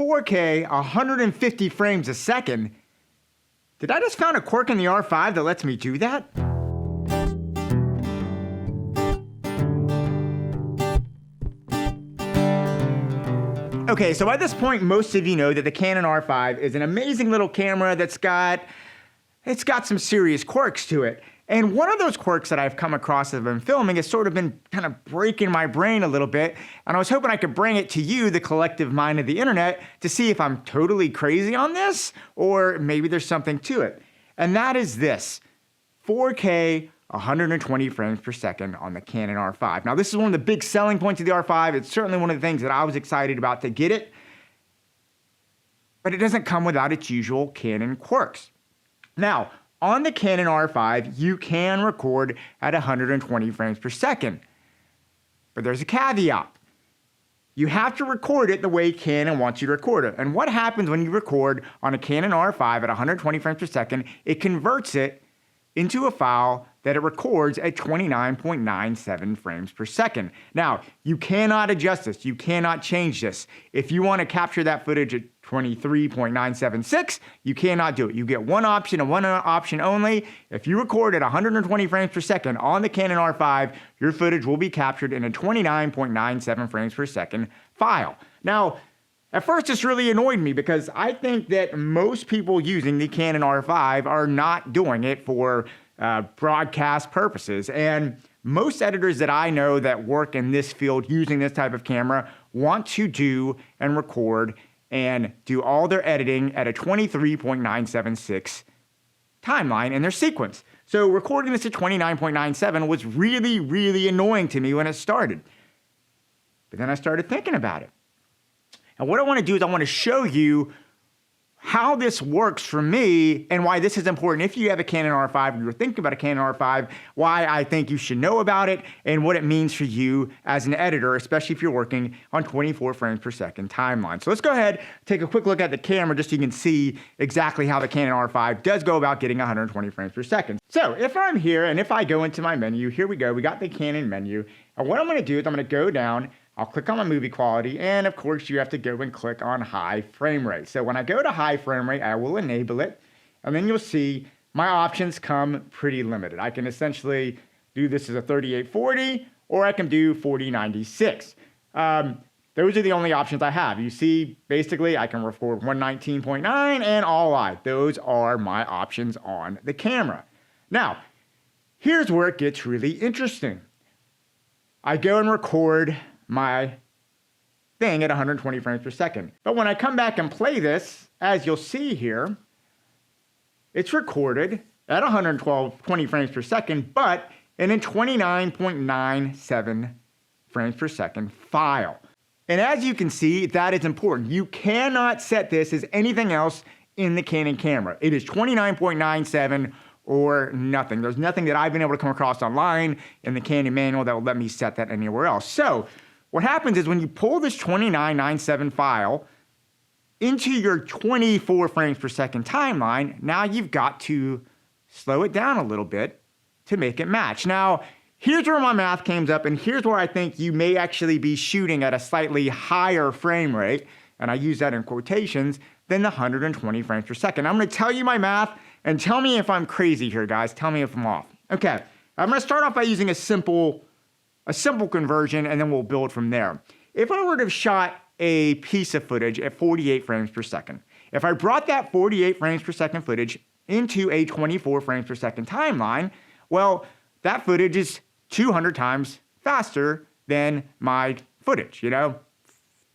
4K, 150 frames a second. Did I just found a quirk in the R5 that lets me do that? Okay, so by this point, most of you know that the Canon R5 is an amazing little camera that's got some serious quirks to it. And one of those quirks that I've come across as I've been filming has sort of been kind of breaking my brain a little bit. And I was hoping I could bring it to you, the collective mind of the internet, to see if I'm totally crazy on this, or maybe there's something to it. And that is this: 4K, 120 frames per second on the Canon R5. Now, this is one of the big selling points of the R5. It's certainly one of the things that I was excited about to get it. But it doesn't come without its usual Canon quirks. Now, on the Canon R5, you can record at 120 frames per second. But there's a caveat. You have to record it the way Canon wants you to record it. And what happens when you record on a Canon R5 at 120 frames per second? It converts it into a file that it records at 29.97 frames per second. Now, you cannot adjust this. You cannot change this. If you want to capture that footage at 23.976, you cannot do it. You get one option and one option only. If you record at 120 frames per second on the Canon R5, your footage will be captured in a 29.97 frames per second file. Now, at first, this really annoyed me because I think that most people using the Canon R5 are not doing it for broadcast purposes. And most editors that I know that work in this field using this type of camera want to do and record and do all their editing at a 23.976 timeline in their sequence. So recording this at 29.97 was really, really annoying to me when it started. But then I started thinking about it. And what I want to do is I want to show you how this works for me and why this is important. If you have a Canon R5 or you're thinking about a Canon R5, why I think you should know about it and what it means for you as an editor, especially if you're working on 24 frames per second timeline. So let's go ahead, take a quick look at the camera just so you can see exactly how the Canon R5 does go about getting 120 frames per second. So if I'm here and if I go into my menu, here we go, we got the Canon menu. And what I'm going to do is I'm going to go down, I'll click on my movie quality, and of course you have to go and click on high frame rate. So when I go to high frame rate, I will enable it, and then you'll see my options come pretty limited. I can essentially do this as a 3840, or I can do 4096. Those are the only options I have. You see, basically I can record 119.9 and all I. Those are my options on the camera. Now, here's where it gets really interesting. I go and record my thing at 120 frames per second. But when I come back and play this, as you'll see here, it's recorded at 120 frames per second, but in a 29.97 frames per second file. And as you can see, that is important. You cannot set this as anything else in the Canon camera. It is 29.97 or nothing. There's nothing that I've been able to come across online in the Canon manual that will let me set that anywhere else. So what happens is when you pull this 29.97 file into your 24 frames per second timeline, now you've got to slow it down a little bit to make it match. Now, here's where my math comes up, and here's where I think you may actually be shooting at a slightly higher frame rate, and I use that in quotations, than the 120 frames per second. I'm going to tell you my math, and tell me if I'm crazy here, guys. Tell me if I'm off. Okay, I'm going to start off by using a simple conversion, and then we'll build from there. If I were to have shot a piece of footage at 48 frames per second, if I brought that 48 frames per second footage into a 24 frames per second timeline, well, that footage is 200 times faster than my footage,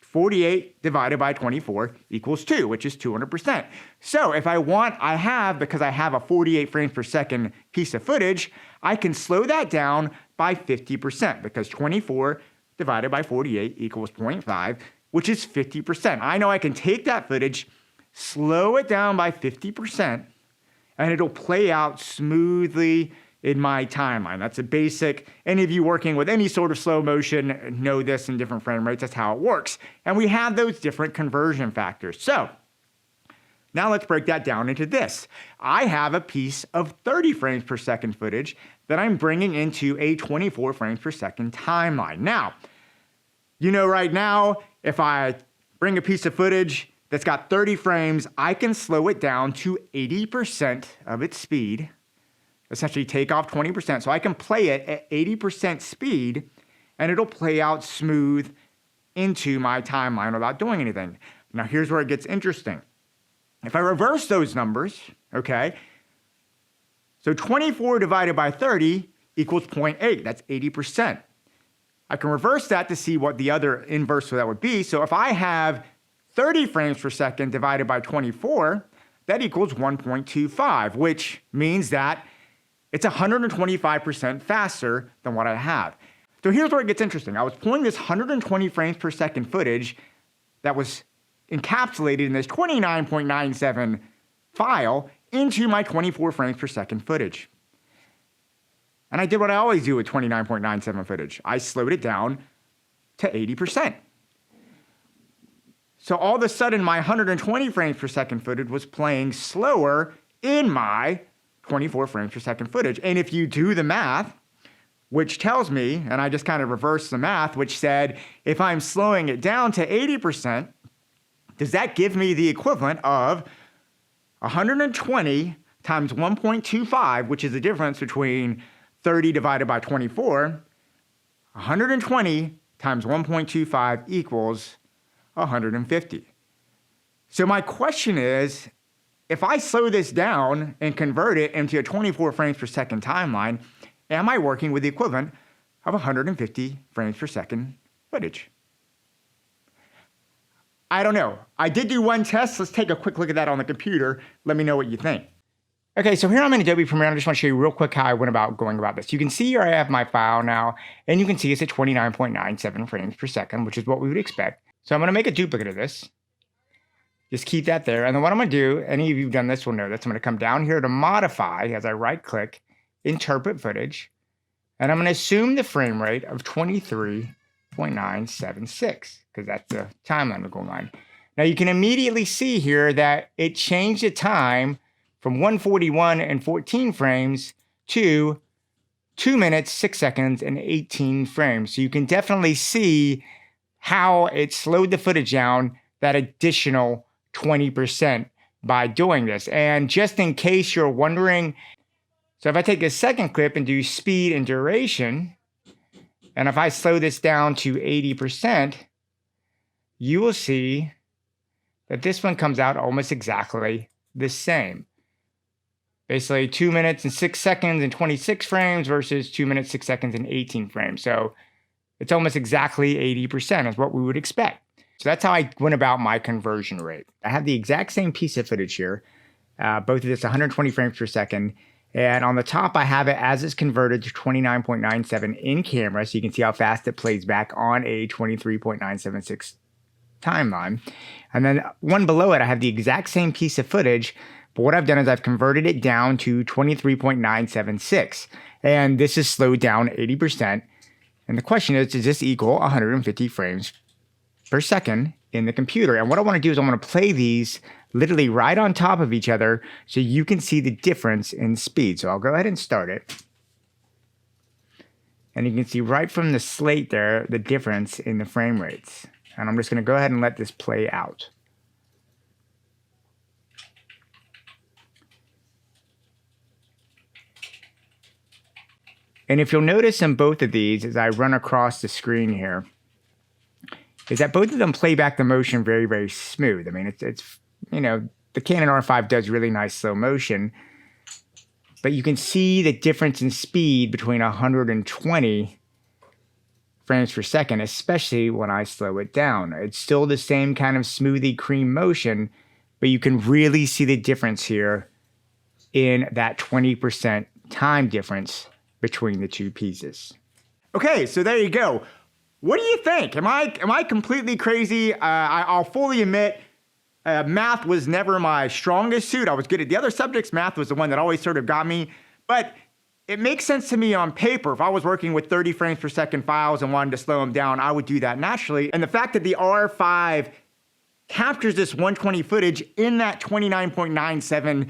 48 divided by 24 equals 2, which is 200%. So if because I have a 48 frames per second piece of footage, I can slow that down by 50% because 24 divided by 48 equals 0.5, which is 50%. I know I can take that footage, slow it down by 50%, and it'll play out smoothly in my timeline. That's a basic. Any of you working with any sort of slow motion know this in different frame rates. That's how it works. And we have those different conversion factors. So now let's break that down into this. I have a piece of 30 frames per second footage that I'm bringing into a 24 frames per second timeline. Now, right now, if I bring a piece of footage that's got 30 frames, I can slow it down to 80% of its speed, essentially take off 20%. So I can play it at 80% speed and it'll play out smooth into my timeline without doing anything. Now here's where it gets interesting. If I reverse those numbers, okay, so 24 divided by 30 equals 0.8, that's 80%. I can reverse that to see what the other inverse of that would be. So if I have 30 frames per second divided by 24, that equals 1.25, which means that it's 125% faster than what I have. So here's where it gets interesting. I was pulling this 120 frames per second footage that was encapsulated in this 29.97 file into my 24 frames per second footage. And I did what I always do with 29.97 footage. I slowed it down to 80%. So all of a sudden, my 120 frames per second footage was playing slower in my 24 frames per second footage. And if you do the math, which tells me, and I just kind of reversed the math, which said, if I'm slowing it down to 80%, does that give me the equivalent of 120 times 1.25, which is the difference between 30 divided by 24, 120 times 1.25 equals 150. So my question is, if I slow this down and convert it into a 24 frames per second timeline, am I working with the equivalent of 150 frames per second footage? I don't know. I did do one test. Let's take a quick look at that on the computer. Let me know what you think. Okay, so here I'm in Adobe Premiere. I just want to show you real quick how I went about going about this. You can see here I have my file now, and you can see it's at 29.97 frames per second, which is what we would expect. So I'm going to make a duplicate of this. Just keep that there. And then what I'm going to do, any of you who've done this will know this, I'm going to come down here to modify as I right-click, interpret footage, and I'm going to assume the frame rate of 23.976, because that's the timeline we're going on. Now you can immediately see here that it changed the time from 141 and 14 frames to 2 minutes, 6 seconds, and 18 frames. So you can definitely see how it slowed the footage down that additional 20% by doing this. And just in case you're wondering, so if I take a second clip and do speed and duration, and if I slow this down to 80%, you will see that this one comes out almost exactly the same. Basically 2 minutes and 6 seconds and 26 frames versus 2 minutes, 6 seconds and 18 frames. So it's almost exactly 80% is what we would expect. So that's how I went about my conversion rate. I have the exact same piece of footage here. Both of this 120 frames per second. And on the top, I have it as it's converted to 29.97 in camera. So you can see how fast it plays back on a 23.976 timeline. And then one below it, I have the exact same piece of footage. But what I've done is I've converted it down to 23.976. And this is slowed down 80%. And the question is, does this equal 150 frames per second in the computer? And what I want to do is I want to play these literally right on top of each other so you can see the difference in speed. So I'll go ahead and start it. And you can see right from the slate there, the difference in the frame rates. And I'm just going to go ahead and let this play out. And if you'll notice in both of these, as I run across the screen here, is that both of them play back the motion very, very smooth. I mean, it's you know, the Canon R5 does really nice slow motion, but you can see the difference in speed between 120 frames per second, especially when I slow it down. It's still the same kind of smoothie cream motion, but you can really see the difference here in that 20% time difference between the two pieces. Okay, so there you go. What do you think? Am I completely crazy? I'll fully admit, math was never my strongest suit. I was good at the other subjects. Math was the one that always sort of got me. But it makes sense to me on paper. If I was working with 30 frames per second files and wanted to slow them down, I would do that naturally. And the fact that the R5 captures this 120 footage in that 29.97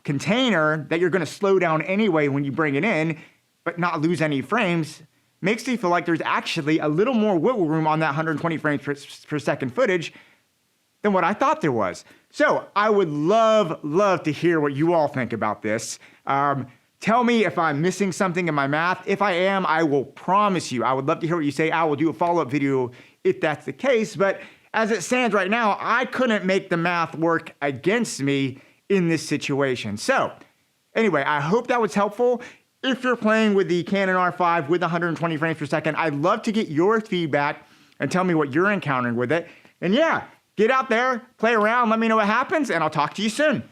container that you're going to slow down anyway when you bring it in, but not lose any frames, makes me feel like there's actually a little more wiggle room on that 120 frames per second footage than what I thought there was. So I would love to hear what you all think about this. Tell me if I'm missing something in my math. If I am, I will promise you, I would love to hear what you say. I will do a follow-up video if that's the case. But as it stands right now, I couldn't make the math work against me in this situation. So anyway, I hope that was helpful. If you're playing with the Canon R5 with 120 frames per second, I'd love to get your feedback and tell me what you're encountering with it. And yeah, get out there, play around, let me know what happens, and I'll talk to you soon.